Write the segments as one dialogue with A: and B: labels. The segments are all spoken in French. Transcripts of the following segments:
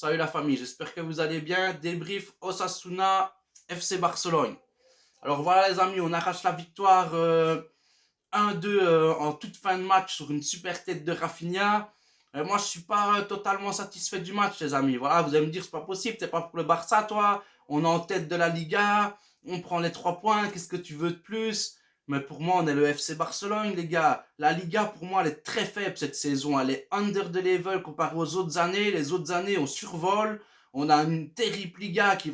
A: Salut la famille, j'espère que vous allez bien. Débrief Osasuna FC Barcelone. Alors voilà les amis, on arrache la victoire 1-2 en toute fin de match sur une super tête de Rafinha. Moi je suis pas totalement satisfait du match les amis. Voilà, vous allez me dire c'est pas possible, t'es pas pour le Barça toi. On est en tête de la Liga, on prend les 3 points, qu'est-ce que tu veux de plus? Mais pour moi on est le FC Barcelone les gars. La Liga pour moi elle est très faible cette saison, elle est under the level comparée aux autres années. Les autres années on survole. On a une terrible Liga qui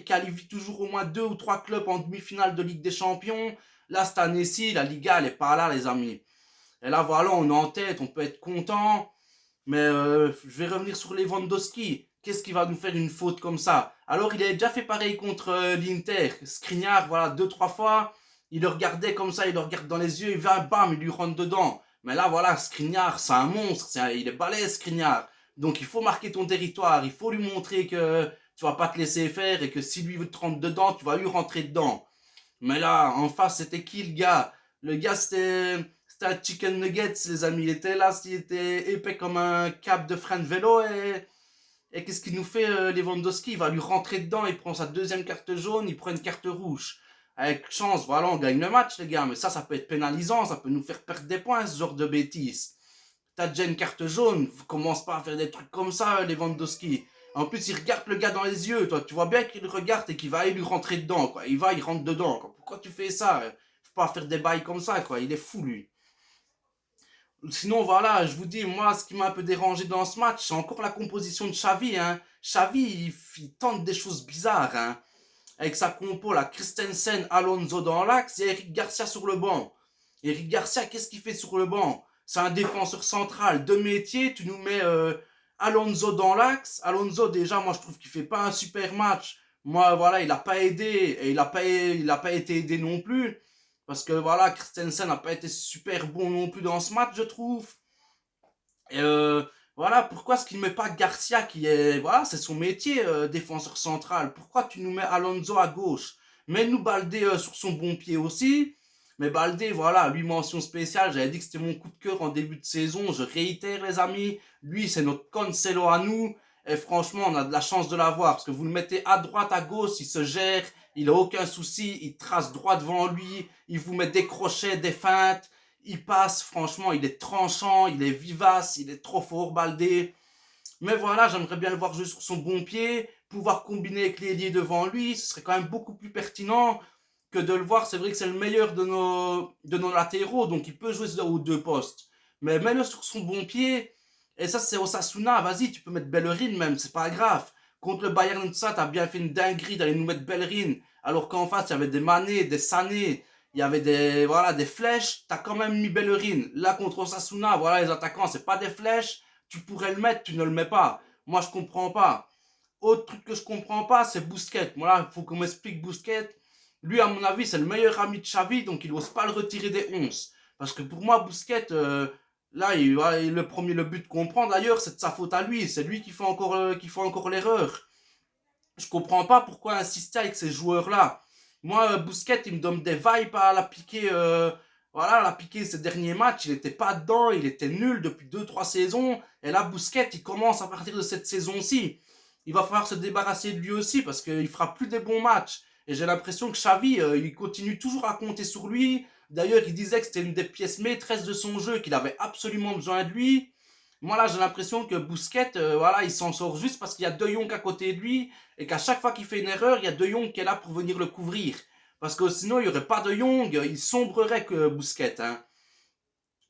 A: qualifie toujours au moins 2 ou 3 clubs en demi-finale de Ligue des Champions. Là, cette année-ci, la Liga, elle est pas là, les amis. Et là, voilà, on est en tête, on peut être content. Mais je vais revenir sur Lewandowski. Qu'est-ce qui va nous faire une faute comme ça? Alors, il avait déjà fait pareil contre l'Inter. Skriniar, voilà, 2, 3 fois. Il le regardait comme ça, il le regarde dans les yeux, il va, bam, il lui rentre dedans. Mais là, voilà, Skriniar, c'est un monstre. Il est balèze, Skriniar. Donc, il faut marquer ton territoire. Il faut lui montrer que tu vas pas te laisser faire et que si lui veut te rentrer dedans, tu vas lui rentrer dedans. Mais là, en face, c'était qui le gars? Le gars, c'était un chicken nuggets, les amis. Il était là, il était épais comme un câble de frein de vélo. Et qu'est-ce qu'il nous fait, Lewandowski? Il va lui rentrer dedans, il prend sa deuxième carte jaune, il prend une carte rouge. Avec chance, voilà, on gagne le match, les gars. Mais ça peut être pénalisant, ça peut nous faire perdre des points, ce genre de bêtises. T'as déjà une carte jaune, commence pas à faire des trucs comme ça, Lewandowski. En plus, il regarde le gars dans les yeux, toi, tu vois bien qu'il regarde et qu'il va aller lui rentrer dedans, quoi. Il rentre dedans, quoi. Pourquoi tu fais ça? Faut pas faire des bails comme ça, quoi. Il est fou, lui. Sinon, voilà, je vous dis, moi, ce qui m'a un peu dérangé dans ce match, c'est encore la composition de Xavi, hein. Xavi, il tente des choses bizarres, hein. Avec sa compo, là, Christensen, Alonso dans l'axe et Eric Garcia sur le banc. Eric Garcia, qu'est-ce qu'il fait sur le banc? C'est un défenseur central de métier. Tu nous mets Alonso dans l'axe. Alonso, déjà, moi, je trouve qu'il fait pas un super match. Moi, voilà, il a pas aidé et il a pas été aidé non plus. Parce que voilà, Christensen n'a pas été super bon non plus dans ce match, je trouve. Et voilà, pourquoi est-ce qu'il ne met pas Garcia qui est, voilà, c'est son métier, défenseur central. Pourquoi tu nous mets Alonso à gauche? Mets-nous Baldé sur son bon pied aussi. Mais Baldé, voilà, lui, mention spéciale. J'avais dit que c'était mon coup de cœur en début de saison. Je réitère, les amis. Lui, c'est notre Cancelo à nous. Et franchement, on a de la chance de l'avoir. Parce que vous le mettez à droite, à gauche, il se gère. Il a aucun souci. Il trace droit devant lui. Il vous met des crochets, des feintes. Il passe, franchement, il est tranchant, il est vivace, il est trop fort, Baldé. Mais voilà, j'aimerais bien le voir jouer sur son bon pied, pouvoir combiner avec l'ailier devant lui, ce serait quand même beaucoup plus pertinent que de le voir. C'est vrai que c'est le meilleur de nos latéraux, donc il peut jouer aux 2 postes. Mais mets-le sur son bon pied, et ça c'est Osasuna, vas-y, tu peux mettre Bellerin même, c'est pas grave. Contre le Bayern, ça, t'as bien fait une dinguerie d'aller nous mettre Bellerin, alors qu'en face, il y avait des Mané, des Sané, il y avait des, voilà, des flèches, t'as quand même mis Bellerin. Là, contre Osasuna, voilà, les attaquants, c'est pas des flèches, tu pourrais le mettre, tu ne le mets pas. Moi, je comprends pas. Autre truc que je comprends pas, c'est Bousquet. Voilà, il faut qu'on m'explique Bousquet. Lui, à mon avis, c'est le meilleur ami de Xavi, donc il n'ose pas le retirer des 11. Parce que pour moi, Bousquet, là, le but qu'on prend d'ailleurs, c'est de sa faute à lui. C'est lui qui fait encore l'erreur. Je comprends pas pourquoi insister avec ces joueurs-là. Moi, Bousquet, il me donne des vibes à la piquer. Voilà, la piquer ces derniers matchs, il était pas dedans, il était nul depuis 2, 3 saisons. Et là, Bousquet, il commence à partir de cette saison-ci. Il va falloir se débarrasser de lui aussi parce qu'il fera plus des bons matchs. Et j'ai l'impression que Xavi, il continue toujours à compter sur lui. D'ailleurs, il disait que c'était une des pièces maîtresses de son jeu, qu'il avait absolument besoin de lui. Moi, là, j'ai l'impression que Bousquet, voilà, il s'en sort juste parce qu'il y a De Jong à côté de lui et qu'à chaque fois qu'il fait une erreur, il y a De Jong qui est là pour venir le couvrir. Parce que sinon, il n'y aurait pas De Jong, il sombrerait que Bousquet, hein.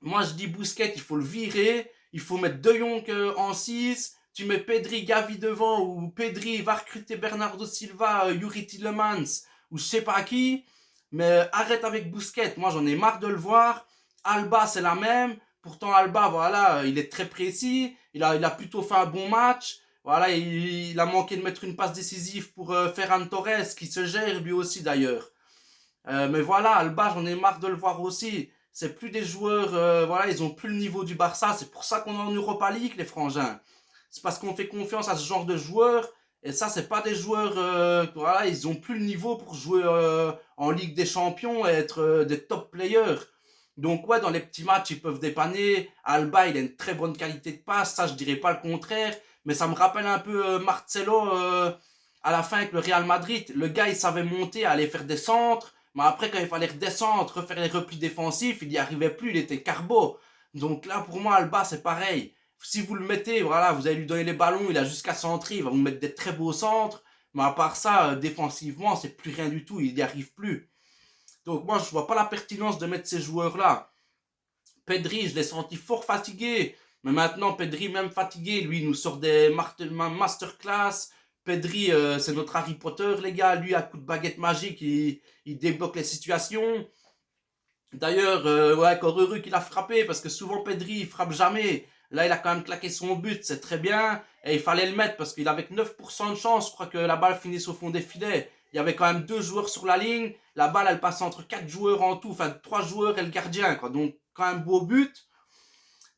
A: Moi, je dis Bousquet, il faut le virer, il faut mettre De Jong en 6, tu mets Pedri, Gavi devant, ou Pedri va recruter Bernardo Silva, Yuri Tillemans, ou je sais pas qui, mais arrête avec Bousquet, moi j'en ai marre de le voir. Alba, c'est la même, pourtant Alba, voilà, il est très précis, il a plutôt fait un bon match, voilà, il a manqué de mettre une passe décisive pour Ferran Torres, qui se gère lui aussi d'ailleurs. Mais voilà, Alba, j'en ai marre de le voir aussi. C'est plus des joueurs, voilà, ils ont plus le niveau du Barça. C'est pour ça qu'on est en Europa League, les frangins. C'est parce qu'on fait confiance à ce genre de joueurs. Et ça, c'est pas des joueurs, voilà, ils ont plus le niveau pour jouer en Ligue des Champions et être des top players. Donc ouais, dans les petits matchs, ils peuvent dépanner. Alba, il a une très bonne qualité de passe, ça, je dirais pas le contraire. mais ça me rappelle un peu Marcelo à la fin avec le Real Madrid. Le gars, il savait monter, aller faire des centres, mais après, quand il fallait redescendre, refaire les replis défensifs, il n'y arrivait plus, il était carbo. Donc là, pour moi, Alba, c'est pareil. Si vous le mettez, voilà, vous allez lui donner les ballons, il a jusqu'à centrer, il va vous mettre des très beaux centres, mais à part ça, défensivement, c'est plus rien du tout, il n'y arrive plus. Donc moi, je vois pas la pertinence de mettre ces joueurs-là. Pedri, je l'ai senti fort fatigué. Mais maintenant, Pedri, même fatigué, lui, il nous sort des masterclass. Pedri, c'est notre Harry Potter, les gars. Lui, à coup de baguette magique, il débloque les situations. D'ailleurs, ouais, encore heureux qu'il a frappé, parce que souvent, Pedri, il frappe jamais. Là, il a quand même claqué son but, c'est très bien. Et il fallait le mettre, parce qu'il avait que 9% de chance. Je crois que la balle finisse au fond des filets. Il y avait quand même 2 joueurs sur la ligne. La balle, elle passe entre 4 joueurs en tout. Enfin, 3 joueurs et le gardien, quoi. Donc, quand même beau but.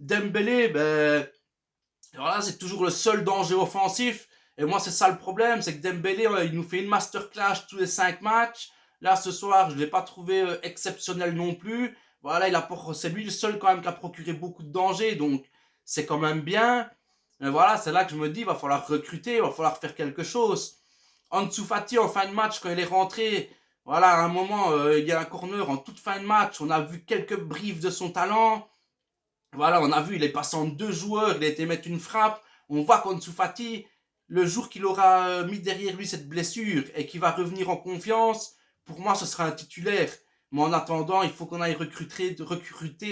A: Dembélé, ben, voilà, c'est toujours le seul danger offensif. Et moi, c'est ça le problème, c'est que Dembélé, il nous fait une masterclass tous les 5 matchs. Là, ce soir, je ne l'ai pas trouvé exceptionnel non plus. Voilà, c'est lui le seul quand même qui a procuré beaucoup de danger, donc c'est quand même bien. Mais voilà, c'est là que je me dis, il va falloir recruter, il va falloir faire quelque chose. Ansu Fati, en fin de match, quand il est rentré, voilà, à un moment, il y a un corner en toute fin de match. On a vu quelques briefs de son talent. Voilà, on a vu, il est passé en 2 joueurs, il a été mettre une frappe. On voit qu'Ansu Fati, le jour qu'il aura mis derrière lui cette blessure et qu'il va revenir en confiance, pour moi, ce sera un titulaire. Mais en attendant, il faut qu'on aille recruter,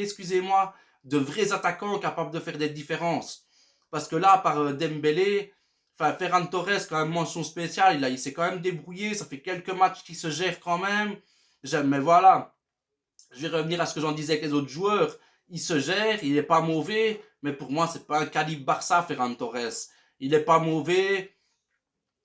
A: excusez-moi, de vrais attaquants capables de faire des différences. Parce que là, par Dembélé, enfin, Ferran Torres, quand même, mention spéciale, il s'est quand même débrouillé, ça fait quelques matchs qu'il se gère quand même. Mais voilà, je vais revenir à ce que j'en disais avec les autres joueurs. Il se gère, il n'est pas mauvais, mais pour moi, c'est pas un calibre Barça, Ferran Torres. Il n'est pas mauvais,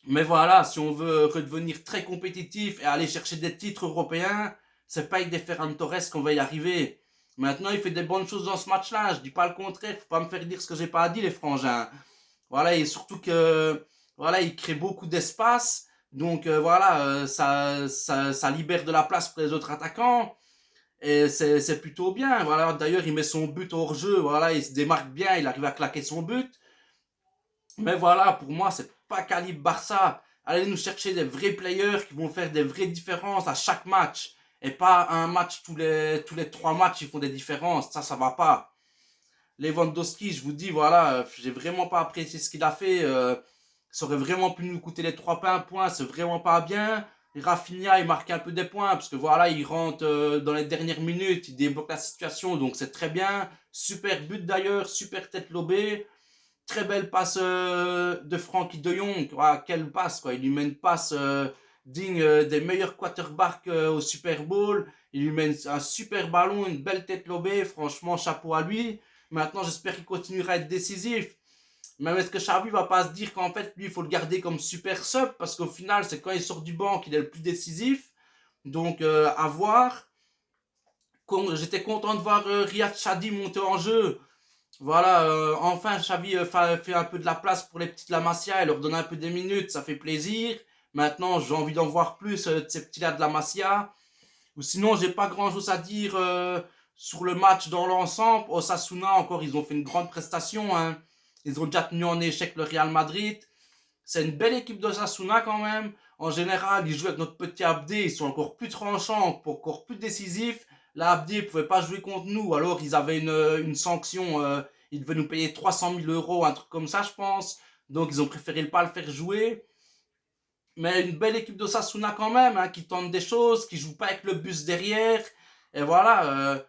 A: mais voilà, si on veut redevenir très compétitif et aller chercher des titres européens, c'est pas avec des Ferran Torres qu'on va y arriver. Maintenant, il fait des bonnes choses dans ce match-là, je dis pas le contraire, faut pas me faire dire ce que j'ai pas dit, les frangins. Voilà, et surtout que, voilà, il crée beaucoup d'espace, donc voilà, ça libère de la place pour les autres attaquants. Et c'est plutôt bien. Voilà, d'ailleurs, il met son but hors jeu. Voilà, il se démarque bien. Il arrive à claquer son but. Mais voilà, pour moi, c'est pas calibre Barça. Allez nous chercher des vrais players qui vont faire des vraies différences à chaque match. Et pas un match tous les 3 matchs, ils font des différences. Ça va pas. Lewandowski, je vous dis, voilà, j'ai vraiment pas apprécié ce qu'il a fait. Ça aurait vraiment pu nous coûter les 3 points. C'est vraiment pas bien. Rafinha, il marque un peu des points parce que voilà, il rentre dans les dernières minutes, il débloque la situation, donc c'est très bien. Super but d'ailleurs, super tête lobée. Très belle passe de Frankie de Jong. Voilà, quelle passe, quoi. Il lui met une passe digne des meilleurs quarterbacks au Super Bowl. Il lui met un super ballon, une belle tête lobée. Franchement, chapeau à lui. Maintenant, j'espère qu'il continuera à être décisif. Même est-ce que Xavi va pas se dire qu'en fait, lui, il faut le garder comme super sub parce qu'au final, c'est quand il sort du banc qu'il est le plus décisif. Donc, à voir. J'étais content de voir Riyad Chadi monter en jeu. Voilà, enfin, Xavi fait un peu de la place pour les petits de la Masia et leur donne un peu des minutes, ça fait plaisir. Maintenant, j'ai envie d'en voir plus de ces petits-là de la Masia. Ou sinon, j'ai pas grand-chose à dire sur le match dans l'ensemble. Osasuna, encore, ils ont fait une grande prestation, hein. Ils ont déjà tenu en échec le Real Madrid. C'est une belle équipe d'Osasuna quand même. En général, ils jouent avec notre petit Abdé. Ils sont encore plus tranchants, encore plus décisifs. Là, Abdé ne pouvait pas jouer contre nous. Alors, ils avaient une sanction. Ils devaient nous payer 300 000 euros, un truc comme ça, je pense. Donc, ils ont préféré ne pas le faire jouer. Mais une belle équipe d'Osasuna quand même, hein, qui tente des choses, qui joue pas avec le bus derrière. Et voilà,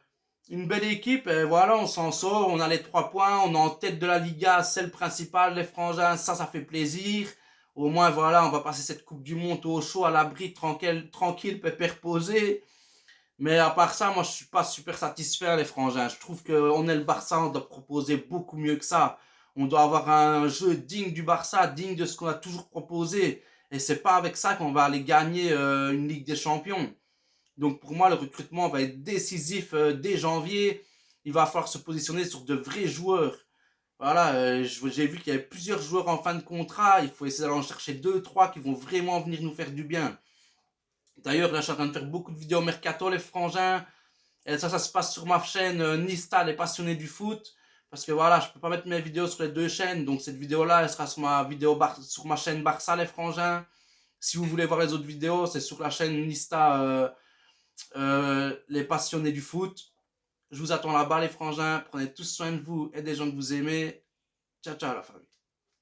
A: une belle équipe. Et voilà, on s'en sort, on a les 3 points, on est en tête de la Liga, c'est le principal, les frangins, ça fait plaisir. Au moins, voilà, on va passer cette Coupe du Monde au chaud, à l'abri, tranquille, tranquille, pépère posé. Mais à part ça, moi, je suis pas super satisfait, les frangins. Je trouve qu'on est le Barça, on doit proposer beaucoup mieux que ça. On doit avoir un jeu digne du Barça, digne de ce qu'on a toujours proposé. Et c'est pas avec ça qu'on va aller gagner une Ligue des Champions. Donc pour moi, le recrutement va être décisif dès janvier. Il va falloir se positionner sur de vrais joueurs. Voilà, j'ai vu qu'il y avait plusieurs joueurs en fin de contrat. Il faut essayer d'aller en chercher 2, 3 qui vont vraiment venir nous faire du bien. D'ailleurs, là, je suis en train de faire beaucoup de vidéos mercato, les frangins. Et ça se passe sur ma chaîne Nista, les passionnés du foot. Parce que voilà, je peux pas mettre mes vidéos sur les deux chaînes. Donc cette vidéo-là, elle sera sur sur ma chaîne Barça les frangins. Si vous voulez voir les autres vidéos, c'est sur la chaîne Nista les passionnés du foot. Je vous attends là-bas les frangins. Prenez tous soin de vous et des gens que vous aimez. Ciao ciao la famille.